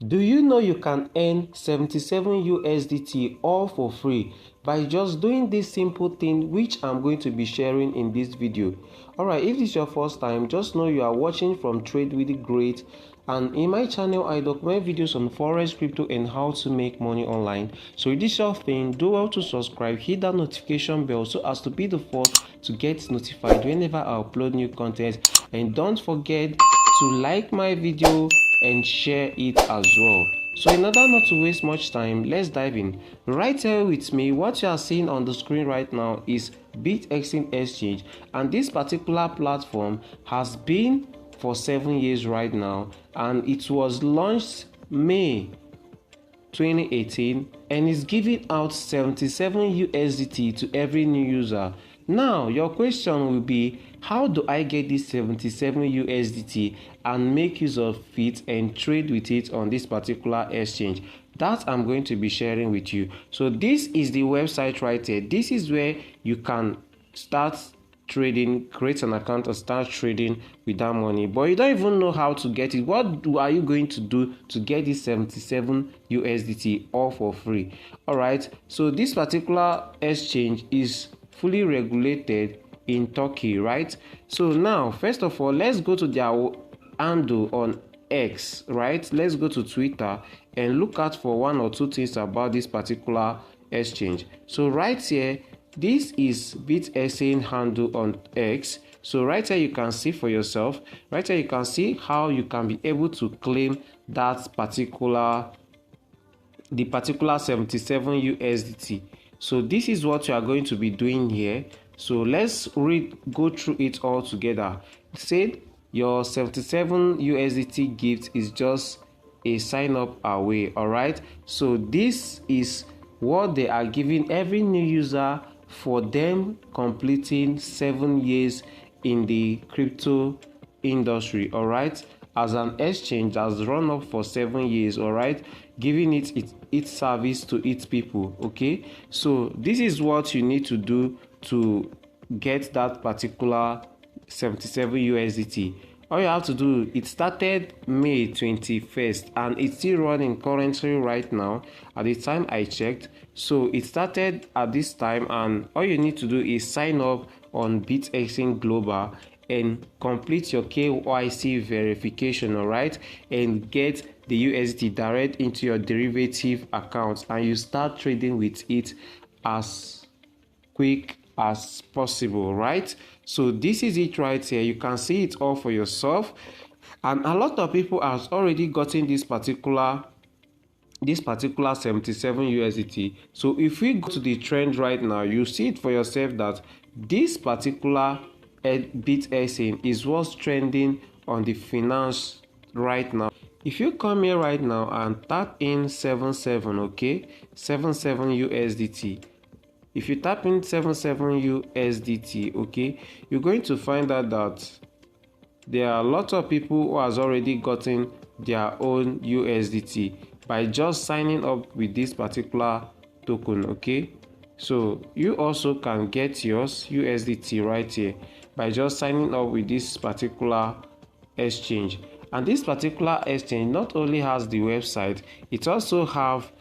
Do you know you can earn 77 USDT all for free by just doing this simple thing which I'm going to be sharing in this video? Alright, if this is your first time, just know you are watching from Trade with the Great, and in my channel I document videos on forex, crypto and how to make money online. So if this is your thing, do well to subscribe, hit that notification bell so as to be the first to get notified whenever I upload new content, and don't forget to like my video and share it as well. So in order not to waste much time, let's dive in. Right here with me, what you are seeing on the screen right now is BitExing Exchange, and this particular platform has been for 7 years right now, and it was launched May 2018 and is giving out 77 USDT to every new user. Now your question will be, how do I get this 77 USDT and make use of it and trade with it on this particular exchange? That I'm going to be sharing with you. So this is the website right here. This is where you can start trading, create an account and start trading with that money, but you don't even know how to get it. What are you going to do to get this 77 USDT all for free? All right, so this particular exchange is fully regulated in Turkey, right? So now first of all, let's go to their handle on X, right? Let's go to Twitter and look out for one or two things about this particular exchange. So right here, this is BitExing handle on X. So right here you can see for yourself. Right here you can see how you can be able to claim that particular 77 USDT. So this is what you are going to be doing here. So let's go through it all together. It said your 77 USDT gift is just a sign up away. All right, so this is what they are giving every new user for them completing 7 years in the crypto industry. All right, as an exchange has run up for 7 years. All right, giving its service to its people. Okay, so this is what you need to do to get that particular 77 USDT. All you have to do, it started May 21st and it's still running currently right now at the time I checked. So it started at this time, and all you need to do is sign up on BitExing Global and complete your KYC verification, all right, and get the USDT direct into your derivative account, and you start trading with it as quick as possible, right? So this is it right here. You can see it all for yourself, and a lot of people have already gotten this particular 77 USDT. So if we go to the trend right now, you see it for yourself that this particular BitExing is what's trending on the finance right now. If you come here right now and tap in 77, okay, 77 USDT. If you tap in 77 USDT, okay, you're going to find out that there are a lot of people who has already gotten their own USDT by just signing up with this particular token. Okay, so you also can get yours USDT right here by just signing up with this particular exchange. And this particular exchange not only has the website, it also have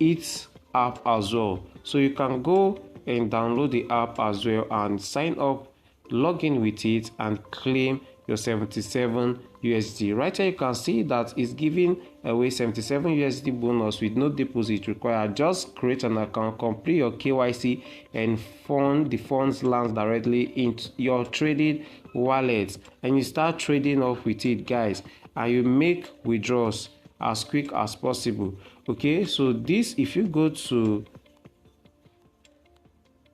its app as well. So you can go and download the app as well and sign up, log in with it and claim your 77 USD. Right here you can see that it's giving away 77 USD bonus with no deposit required. Just create an account, complete your KYC, and the funds land directly into your trading wallet, and you start trading off with it, guys, and you make withdrawals as quick as possible. Okay, so this, if you go to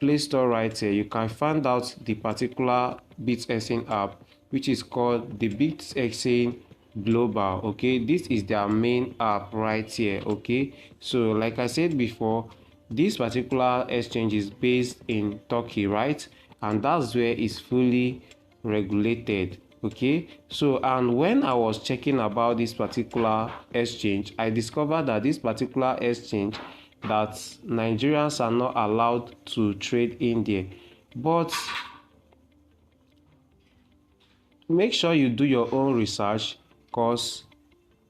Play Store right here, you can find out the particular BitExing app, which is called the BitExing Global. Okay, this is their main app right here. Okay, so like I said before, this particular exchange is based in Turkey, right, and that's where it's fully regulated. Okay, so and when I was checking about this particular exchange, I discovered that this particular exchange, that Nigerians are not allowed to trade in there. But make sure you do your own research, because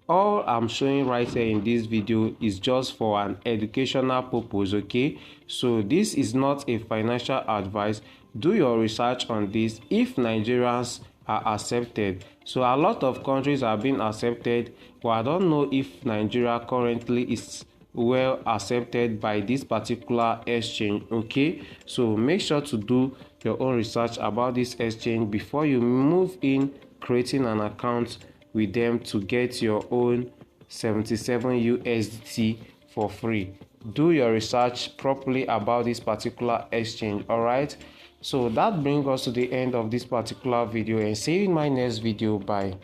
all I'm showing right here in this video is just for an educational purpose, okay? So this is not a financial advice. Do your research on this if Nigerians are accepted. So a lot of countries are being accepted, but I don't know if Nigeria currently is well accepted by this particular exchange, okay? So make sure to do your own research about this exchange before you move in creating an account with them to get your own 77 USDT for free. Do your research properly about this particular exchange. All right, so that brings us to the end of this particular video, and see you in my next video. Bye.